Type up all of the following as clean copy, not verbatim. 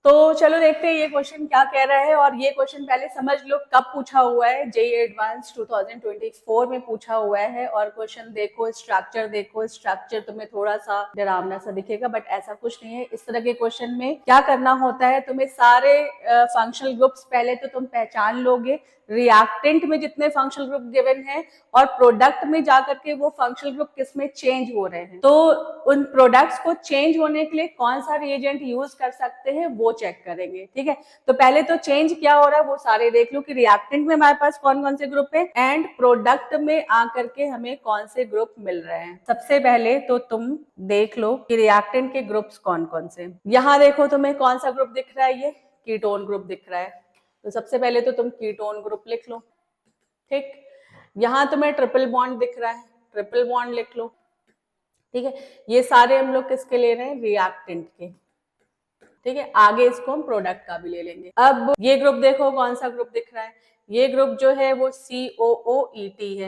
तो चलो देखते हैं ये क्वेश्चन क्या कह रहा है। और ये क्वेश्चन पहले समझ लो कब पूछा हुआ है, जेईई एडवांस 2024 में पूछा हुआ है। और क्वेश्चन देखो, स्ट्रक्चर तुम्हें थोड़ा सा डरावना सा दिखेगा, बट ऐसा कुछ नहीं है। इस तरह के क्वेश्चन में क्या करना होता है, तुम्हें सारे फंक्शनल ग्रुप्स पहले तो तुम पहचान लोगे, रिएक्टेंट में जितने फंक्शनल ग्रुप गिवन है और प्रोडक्ट में जाकर के वो फंक्शनल ग्रुप किसमें चेंज हो रहे हैं। तो उन प्रोडक्ट्स को चेंज होने के लिए कौन सा रिएजेंट यूज कर सकते हैं वो चेक करेंगे। ठीक है, तो पहले तो चेंज क्या हो रहा है वो सारे देख लो कि रिएक्टेंट में हमारे पास कौन कौन से ग्रुप है एंड प्रोडक्ट में आकर के हमें कौन से ग्रुप मिल रहे हैं। सबसे पहले तो तुम देख लो कि रिएक्टेंट के ग्रुप्स कौन कौन से। यहाँ देखो तुम्हें कौन सा ग्रुप दिख रहा है, ये कीटोन ग्रुप दिख रहा है। तो सबसे पहले तो तुम कीटोन ग्रुप लिख लो। ठीक, यहाँ तुम्हें ट्रिपल बॉन्ड दिख रहा है, ट्रिपल बॉन्ड लिख लो। ठीक है, ये सारे हम लोग किसके ले रहे हैं, रिएक्टेंट के। ठीक है, आगे इसको हम प्रोडक्ट का भी ले लेंगे। अब ये ग्रुप देखो कौन सा ग्रुप दिख रहा है, ये ग्रुप जो है वो COOET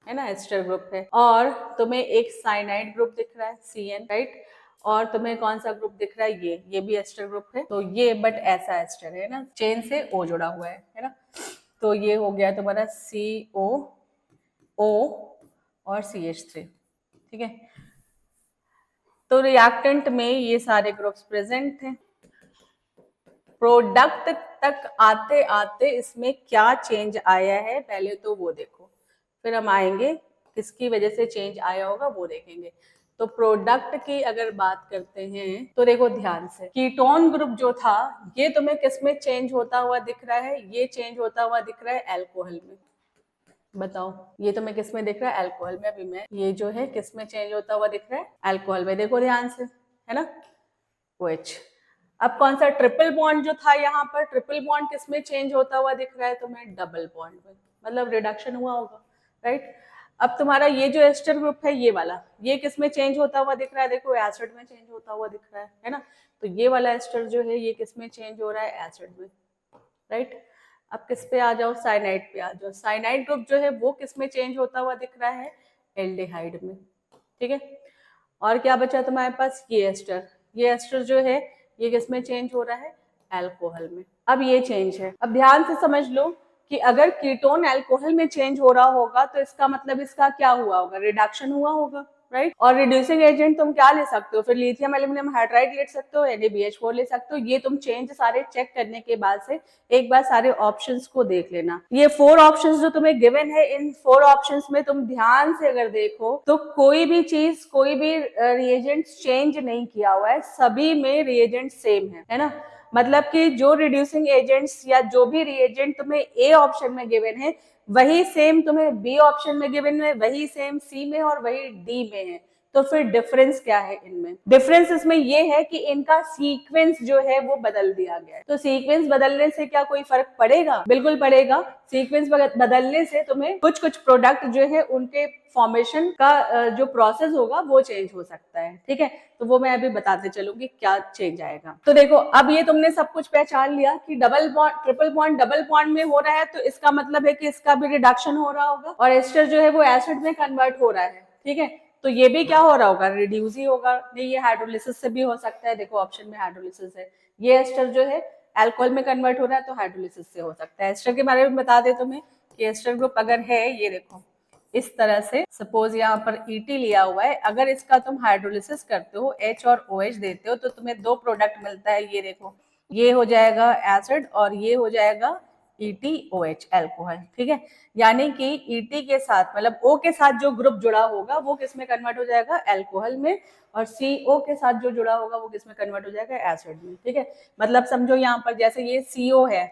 है ना, एस्टर ग्रुप है। और तुम्हें एक साइनाइड ग्रुप दिख रहा है CN, राइट। और तुम्हें कौन सा ग्रुप दिख रहा है, ये भी एस्टर ग्रुप है। तो ये बट ऐसा एस्टर है ना, चेन से O जुड़ा हुआ है ना। तो ये हो गया तुम्हारा COO और CH3। ठीक है, तो रिएक्टेंट में ये सारे ग्रुप्स प्रेजेंट थे। प्रोडक्ट तक आते आते इसमें क्या चेंज आया है पहले तो वो देखो, फिर हम आएंगे किसकी वजह से चेंज आया होगा वो देखेंगे। तो प्रोडक्ट की अगर बात करते हैं तो देखो ध्यान से, कीटोन ग्रुप जो था ये तुम्हें किसमें चेंज होता हुआ दिख रहा है, ये चेंज होता हुआ दिख रहा है अल्कोहल में। बताओ ये तुम्हें किस में दिख रहा है, अल्कोहल में। अभी मैं ये जो है किस में चेंज होता हुआ दिख रहा है, अल्कोहल में। देखो ध्यान से, है ना, OH। अब कौन सा ट्रिपल बॉन्ड जो था यहाँ पर, ट्रिपल बॉन्ड किस में चेंज होता हुआ दिख रहा है तुम्हें, डबल बॉन्ड में, मतलब रिडक्शन हुआ होगा, राइट। अब तुम्हारा ये जो एस्टर ग्रुप है ये वाला, ये किस में चेंज होता हुआ दिख रहा है, देखो एसिड में चेंज होता हुआ दिख रहा है ना। तो ये वाला एस्टर जो है ये किस में चेंज हो रहा है, एसिड में, राइट। अब किस पे आ जाओ, साइनाइड पे आ जाओ। साइनाइड ग्रुप जो है वो किस में चेंज होता हुआ दिख रहा है, एल्डिहाइड में। ठीक है, और क्या बचा तुम्हारे पास, ये एस्टर जो है ये किस में चेंज हो रहा है, अल्कोहल में। अब ये चेंज है, अब ध्यान से समझ लो कि अगर कीटोन अल्कोहल में चेंज हो रहा होगा तो इसका मतलब इसका क्या हुआ होगा, रिडक्शन हुआ होगा, राइट। और रिड्यूसिंग एजेंट तुम क्या ले सकते हो, फिर लिथियम एल्यूमिनियम हाइड्राइड ले सकते हो, NaBH4 ले सकते हो। ये तुम चेंज सारे चेक करने के बाद से एक बार सारे ऑप्शंस को देख लेना। ये 4 ऑप्शंस जो तुम्हें गिवन है, इन 4 ऑप्शंस में तुम ध्यान से अगर देखो तो कोई भी चीज, कोई भी रिएजेंट चेंज नहीं किया हुआ है, सभी में रिएजेंट सेम है ना। मतलब कि जो रिड्यूसिंग एजेंट्स या जो भी रिएजेंट तुम्हें A ऑप्शन में गिवन है वही सेम तुम्हें B ऑप्शन में गिवन है, वही सेम C में और वही D में है। तो फिर डिफरेंस क्या है इनमें, डिफरेंस इसमें ये है कि इनका सीक्वेंस जो है वो बदल दिया गया है। तो सीक्वेंस बदलने से क्या कोई फर्क पड़ेगा, बिल्कुल पड़ेगा। सीक्वेंस बदलने से तुम्हें कुछ कुछ प्रोडक्ट जो है उनके फॉर्मेशन का जो प्रोसेस होगा वो चेंज हो सकता है। ठीक है, तो वो मैं अभी बताते चलूंगी क्या चेंज आएगा। तो देखो अब ये तुमने सब कुछ पहचान लिया कि double bond, triple bond double bond में हो रहा है, तो इसका मतलब है कि इसका भी रिडक्शन हो रहा होगा। और एस्टर जो है वो एसिड में कन्वर्ट हो रहा है। ठीक है, तो ये भी क्या हो रहा होगा, रिड्यूस ही होगा। नहीं, ये हाइड्रोलिसिस से भी हो सकता है, देखो ऑप्शन में हाइड्रोलिसिस है। ये एस्टर जो है अल्कोहल में कन्वर्ट हो रहा है तो हाइड्रोलिसिस से हो सकता है। एस्टर के बारे में बता दे तुम्हें कि एस्टर ग्रुप अगर है, ये देखो इस तरह से, सपोज यहाँ पर ET लिया हुआ है, अगर इसका तुम हाइड्रोलिसिस करते हो, H और OH देते हो तो तुम्हें 2 प्रोडक्ट मिलता है। ये देखो, ये हो जाएगा एसिड और ये हो जाएगा ETOH अल्कोहल। ठीक है, यानी कि ET के साथ, मतलब O के साथ जो ग्रुप जुड़ा होगा वो किस में कन्वर्ट हो जाएगा, अल्कोहल में। और CO के साथ जो जुड़ा होगा वो किस में कन्वर्ट हो जाएगा, एसिड में। ठीक है, मतलब समझो यहाँ पर जैसे ये CO है,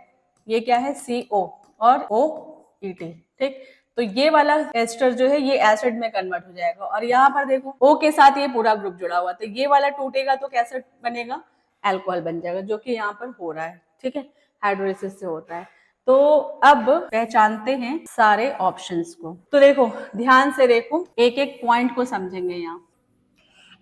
ये क्या है CO और OET। ठीक, तो ये वाला एस्टर जो है ये एसिड में कन्वर्ट हो जाएगा। और यहाँ पर देखो O के साथ ये पूरा ग्रुप जुड़ा हुआ, तो ये वाला टूटेगा तो कैसे बनेगा, अल्कोहल बन जाएगा, जो कि यहाँ पर हो रहा है। ठीक है, हाइड्रोलिसिस से होता है। तो अब पहचानते हैं सारे ऑप्शंस को। तो देखो ध्यान से देखो, एक एक पॉइंट को समझेंगे यहाँ।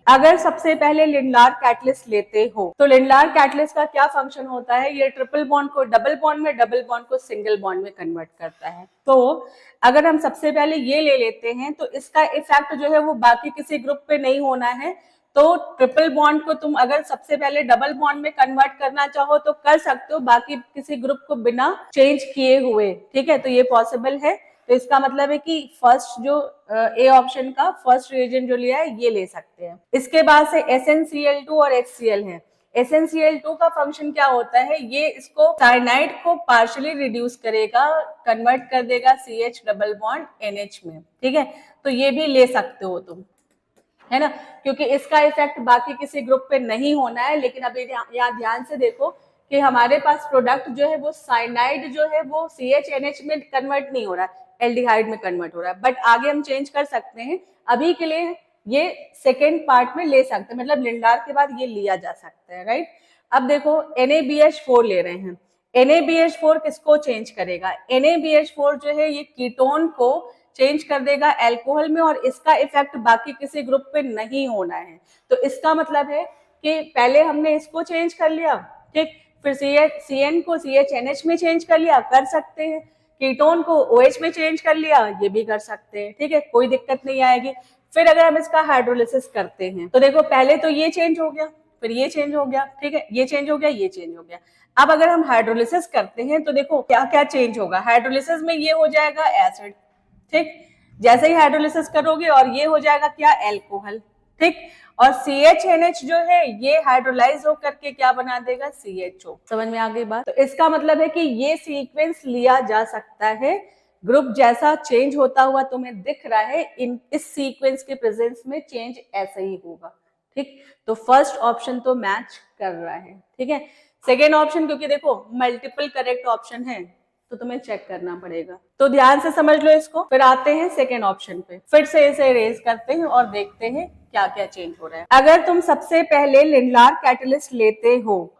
अगर सबसे पहले लिंडलार कैटलिस्ट लेते हो तो लिंडलार कैटलिस्ट का क्या फंक्शन होता है, ये ट्रिपल बॉन्ड को डबल बॉन्ड में, डबल बॉन्ड को सिंगल बॉन्ड में कन्वर्ट करता है। तो अगर हम सबसे पहले ये ले लेते हैं तो इसका इफेक्ट जो है वो बाकी किसी ग्रुप पे नहीं होना है, तो ट्रिपल बॉन्ड को तुम अगर सबसे पहले डबल बॉन्ड में कन्वर्ट करना चाहो तो कर सकते हो, बाकी किसी ग्रुप को बिना चेंज किए हुए, ठीक है, तो ये पॉसिबल है। तो इसका मतलब है कि फर्स्ट जो ए ऑप्शन का फर्स्ट रिएजेंट जो लिया है ये ले सकते हैं। इसके बाद से SnCl2 और HCl है। SnCl2 का फंक्शन क्या होता है, ये इसको साइनाइड को पार्शियली रिड्यूस करेगा, कन्वर्ट कर देगा CH डबल बॉन्ड NH में, ठीक है, तो ये भी ले सकते हो तुम, है ना, क्योंकि इसका इफेक्ट बाकी किसी ग्रुप पे नहीं होना है। लेकिन अभी यहाँ ध्यान से देखो कि हमारे पास प्रोडक्ट जो है वो साइनाइड जो है वो CHNH में कन्वर्ट नहीं हो रहा है, एल्डिहाइड में कन्वर्ट हो रहा है, बट आगे हम चेंज कर सकते हैं। अभी के लिए ये सेकेंड पार्ट में ले सकते हैं, मतलब लिंडार के बाद ये लिया जा सकता है, राइट। अब देखो NaBH4 ले रहे हैं। NaBH4 किसको चेंज करेगा, NaBH4 जो है ये कीटोन को चेंज कर देगा अल्कोहल में, और इसका इफेक्ट बाकी किसी ग्रुप पे नहीं होना है। तो इसका मतलब है कि पहले हमने इसको चेंज कर लिया, ठीक, फिर CN को CHNH में चेंज कर लिया, कर सकते हैं, कीटोन को OH में चेंज कर लिया, ये भी कर सकते हैं, ठीक है, कोई दिक्कत नहीं आएगी। फिर अगर हम इसका हाइड्रोलिसिस करते हैं तो देखो पहले तो ये चेंज हो गया, फिर ये चेंज हो गया, ठीक है, ये चेंज हो गया, ये चेंज हो गया। अब अगर हम हाइड्रोलिसिस करते हैं तो देखो क्या क्या चेंज होगा। हाइड्रोलिसिस में ये हो जाएगा एसिड, ठीक, जैसे ही हाइड्रोलिसिस करोगे और ये हो जाएगा क्या, एल्कोहल, ठीक, और CHNH जो है ये हाइड्रोलाइज होकर के क्या बना देगा, CHO। समझ में आ गई बात। तो इसका मतलब है कि ये सीक्वेंस लिया जा सकता है, ग्रुप जैसा चेंज होता हुआ तुम्हें दिख रहा है, इस सीक्वेंस के प्रेजेंस में चेंज ऐसा ही होगा, ठीक। तो फर्स्ट ऑप्शन तो मैच कर रहा है, ठीक है। सेकेंड ऑप्शन, क्योंकि देखो मल्टीपल करेक्ट ऑप्शन है तो तुम्हें चेक करना पड़ेगा, तो ध्यान से समझ लो इसको। फिर आते हैं सेकेंड ऑप्शन पे, फिर से इसे रेज करते हैं और देखते हैं क्या क्या चेंज हो रहा है। अगर तुम सबसे पहले लिंडलार कैटलिस्ट लेते हो,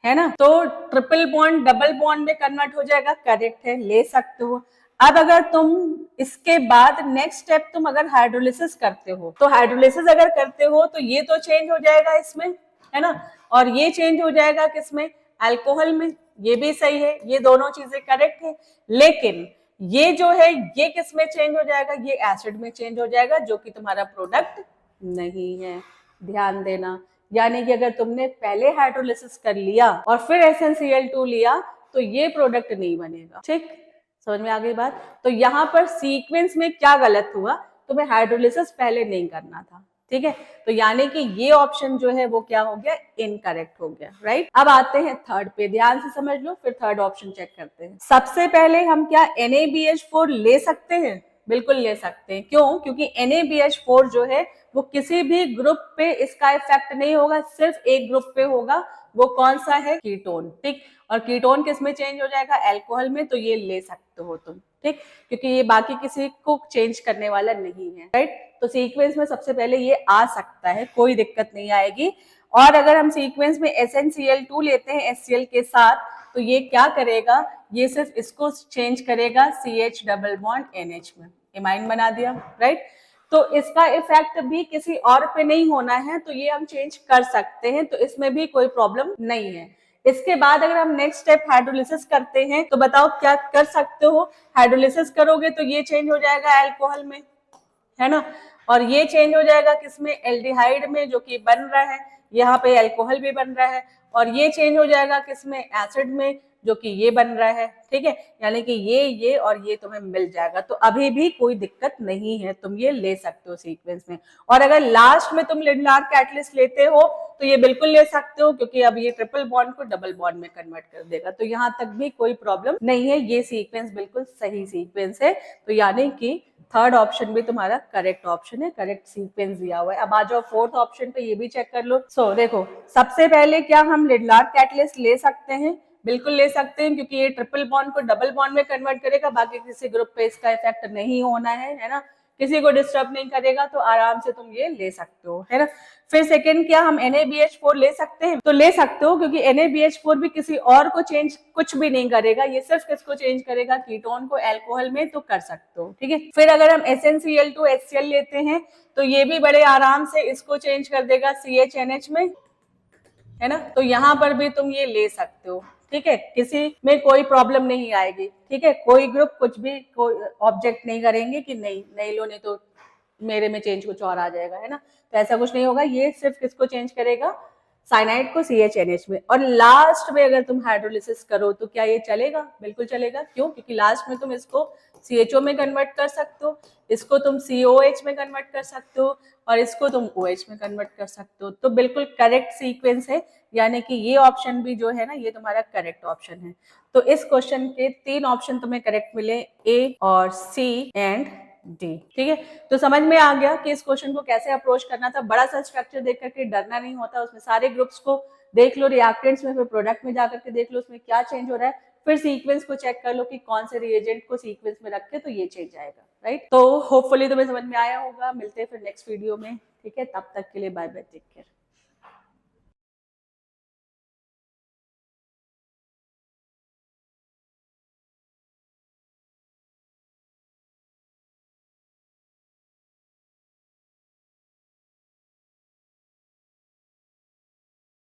है ना, तो ट्रिपल बॉन्ड डबल बॉन्ड में कन्वर्ट हो जाएगा, करेक्ट है, ले सकते हो। अब अगर तुम इसके बाद नेक्स्ट स्टेप तुम अगर हाइड्रोलिसिस करते हो, तो हाइड्रोलिसिस अगर करते हो तो ये तो चेंज हो जाएगा इसमें, है ना, और ये चेंज हो जाएगा किसमें, अल्कोहल में, ये भी सही है, ये दोनों चीजें करेक्ट है। लेकिन ये जो है ये किस में चेंज हो जाएगा, ये एसिड में चेंज हो जाएगा, जो कि तुम्हारा प्रोडक्ट नहीं है, ध्यान देना। यानी कि अगर तुमने पहले हाइड्रोलिसिस कर लिया और फिर SnCl2 लिया तो ये प्रोडक्ट नहीं बनेगा, ठीक, समझ में आ गई बात। तो यहाँ पर सीक्वेंस में क्या गलत हुआ, तुम्हें हाइड्रोलिसिस पहले नहीं करना था, ठीक है, तो यानी कि ये ऑप्शन जो है वो क्या हो गया, इनकरेक्ट हो गया, राइट। अब आते हैं थर्ड पे, ध्यान से समझ लो, फिर थर्ड ऑप्शन चेक करते हैं। सबसे पहले हम क्या NaBH4 ले सकते हैं, बिल्कुल ले सकते हैं, क्यों, क्योंकि NaBH4 जो है वो किसी भी ग्रुप पे इसका इफेक्ट नहीं होगा, सिर्फ एक ग्रुप पे होगा, वो कौन सा है, कीटोन, ठीक, और कीटोन किस में चेंज हो जाएगा, अल्कोहल में, तो ये ले सकते हो तुम, ठीक, क्योंकि ये बाकी किसी को चेंज करने वाला नहीं है, राइट। तो सीक्वेंस में सबसे पहले ये आ सकता है, कोई दिक्कत नहीं आएगी। और अगर हम सीक्वेंस में SnCl2 लेते हैं HCl के साथ, तो ये क्या करेगा, ये सिर्फ इसको चेंज करेगा CH डबल बॉन्ड NH में, इमाइन बना दिया, राइट। तो इसका इफेक्ट भी किसी और पे नहीं होना है, तो ये हम चेंज कर सकते हैं, तो इसमें भी कोई प्रॉब्लम नहीं है। इसके बाद अगर हम नेक्स्ट स्टेप हाइड्रोलिसिस करते हैं तो बताओ क्या कर सकते हो, हाइड्रोलिसिस करोगे तो ये चेंज हो जाएगा अल्कोहल में, है ना, और ये चेंज हो जाएगा किसमें, एल्डिहाइड में, जो कि बन रहा है, यहाँ पे अल्कोहल भी बन रहा है, और ये चेंज हो जाएगा किसमें, एसिड में, जो कि ये बन रहा है, ठीक है, यानी कि ये और ये तुम्हें मिल जाएगा, तो अभी भी कोई दिक्कत नहीं है, तुम ये ले सकते हो सीक्वेंस में। और अगर लास्ट में तुम लिंडलार कैटलिस्ट लेते हो तो ये बिल्कुल ले सकते हो, क्योंकि अब ये ट्रिपल बॉन्ड को डबल बॉन्ड में कन्वर्ट कर देगा, तो यहाँ तक भी कोई प्रॉब्लम नहीं है, ये सीक्वेंस बिल्कुल सही सीक्वेंस है। तो यानी कि थर्ड ऑप्शन भी तुम्हारा करेक्ट ऑप्शन है, करेक्ट सीक्वेंस दिया हुआ है। अब आ जाओ फोर्थ ऑप्शन पे, ये भी चेक कर लो। सो देखो, सबसे पहले क्या हम लिंडलार कैटलिस्ट ले सकते हैं, बिल्कुल ले सकते हैं, क्योंकि ये ट्रिपल बॉन्ड को डबल बॉन्ड में कन्वर्ट करेगा, बाकी किसी ग्रुप पे इसका इफेक्ट नहीं होना है ना, किसी को डिस्टर्ब नहीं करेगा, तो आराम से तुम ये ले सकते हो, है ना। फिर सेकंड क्या हम NaBH4 ले सकते हैं, तो ले सकते हो, क्योंकि NaBH4 भी किसी और को चेंज कुछ भी नहीं करेगा, ये सिर्फ किसको चेंज करेगा, कीटोन को अल्कोहल में, तो कर सकते हो, ठीक है। फिर अगर हम SnCl2 HCl लेते हैं तो ये भी बड़े आराम से इसको चेंज कर देगा CHNH में, है ना, तो यहाँ पर भी तुम ये ले सकते हो, ठीक है, किसी में कोई प्रॉब्लम नहीं आएगी, ठीक है, कोई ग्रुप कुछ भी कोई ऑब्जेक्ट नहीं करेंगे कि नहीं लो, नहीं तो मेरे में चेंज कुछ और आ जाएगा, है ना, तो ऐसा कुछ नहीं होगा, ये सिर्फ किसको चेंज करेगा, साइनाइड को CHNH में। और लास्ट में अगर तुम हाइड्रोलिसिस करो तो क्या ये चलेगा, बिल्कुल चलेगा। क्यों, क्योंकि लास्ट में तुम इसको CHO में कन्वर्ट कर सकते हो, इसको तुम COH में कन्वर्ट कर सकते हो, और इसको तुम OH में कन्वर्ट कर सकते हो। तो बिल्कुल करेक्ट सीक्वेंस है, यानी कि ये ऑप्शन भी जो है ना, ये तुम्हारा करेक्ट ऑप्शन है। तो इस क्वेश्चन के 3 ऑप्शन तुम्हें करेक्ट मिले, A और C एंड D। ठीक है, तो समझ में आ गया कि इस क्वेश्चन को कैसे अप्रोच करना था। बड़ा सा स्ट्रक्चर देख करके डरना नहीं होता, उसमें सारे ग्रुप्स को देख लो, रिएक्टेंट्स में, फिर प्रोडक्ट में जाकर के देख लो उसमें क्या चेंज हो रहा है, फिर सीक्वेंस को चेक कर लो कि कौन से रिएजेंट को सीक्वेंस में रखे तो ये चेंज आएगा, राइट। तो होपफुली तुम्हें समझ में आया होगा। मिलते हैं फिर नेक्स्ट वीडियो में, ठीक है, तब तक के लिए बाय बाय, टेक केयर।